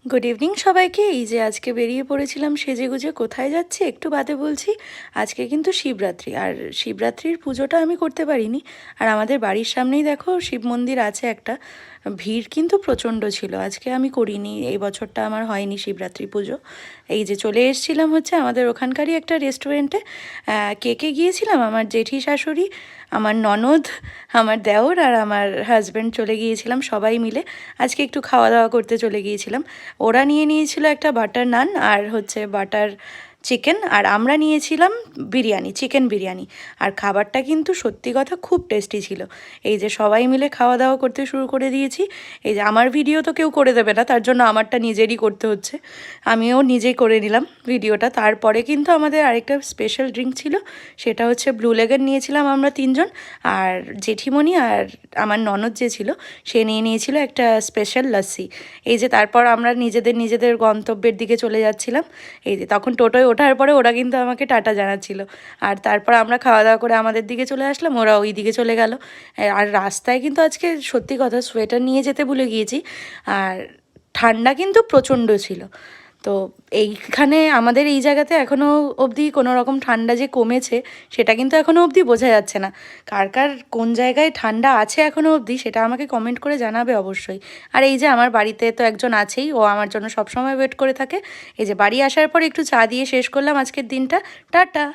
Good evening সবাইকে। এই যে আজকে বেরিয়ে পড়েছিলাম সেজেগুজে, কোথায় যাচ্ছি একটু বাদে বলছি। আজকে কিন্তু শিবরাত্রি, আর শিবরাত্রির পুজোটা আমি করতে পারিনি। আর আমাদের বাড়ির সামনেই দেখো শিব মন্দির আছে একটা, ভিড় কিন্তু প্রচণ্ড ছিল। আজকে আমি করিনি, এই বছরটা আমার হয়নি শিবরাত্রি পুজো। এই যে চলে এসেছিলাম হচ্ছে আমাদের ওখানকারই একটা রেস্টুরেন্টে। কে গিয়েছিলাম, আমার জেঠি শাশুড়ি, আমার ননদ, আমার দেওর আর আমার হাজব্যান্ড চলে গিয়েছিলাম সবাই মিলে। আজকে একটু খাওয়া দাওয়া করতে চলে গিয়েছিলাম। ওরা নিয়ে নিয়েছিল একটা বাটার নান আর হচ্ছে বাটার চিকেন, আর আমরা নিয়েছিলাম বিরিয়ানি, চিকেন বিরিয়ানি। আর খাবারটা কিন্তু সত্যি কথা খুব টেস্টি ছিল। এই যে সবাই মিলে খাওয়া দাওয়া করতে শুরু করে দিয়েছি। এই যে আমার ভিডিও তো কেউ করে দেবে না, তার জন্য আমারটা নিজেরই করতে হচ্ছে। আমিও নিজেই করে নিলাম ভিডিওটা। তারপরে কিন্তু আমাদের আরেকটা স্পেশাল ড্রিঙ্ক ছিল, সেটা হচ্ছে ব্লু লেগার নিয়েছিলাম আমরা তিনজন। আর জেঠিমণি আর আমার ননদ যে ছিল সে নিয়ে নিয়েছিল একটা স্পেশাল লস্যি। এই যে তারপর আমরা নিজেদের গন্তব্যের দিকে চলে যাচ্ছিলাম। এই যে তখন টোটোয় ওঠার পরে ওরা কিন্তু আমাকে টাটা জানাচ্ছিল। আর তারপর আমরা খাওয়া দাওয়া করে আমাদের দিকে চলে আসলাম, ওরা ওই দিকে চলে গেল। আর রাস্তায় কিন্তু আজকে সত্যি কথা সোয়েটার নিয়ে যেতে ভুলে গিয়েছি। আর ঠান্ডা কিন্তু প্রচণ্ড ছিল। তো এইখানে আমাদের এই জায়গাতে এখনও অবধি কোনো রকম ঠান্ডা যে কমেছে সেটা কিন্তু এখনও অবধি বোঝা যাচ্ছে না। কার কার কোন জায়গায় ঠান্ডা আছে এখনও অবধি সেটা আমাকে কমেন্ট করে জানাবে অবশ্যই। আর এই যে আমার বাড়িতে তো একজন আছেই, ও আমার জন্য সবসময় ওয়েট করে থাকে। এই যে বাড়ি আসার পর একটু চা দিয়ে শেষ করলাম আজকের দিনটা। টাটা।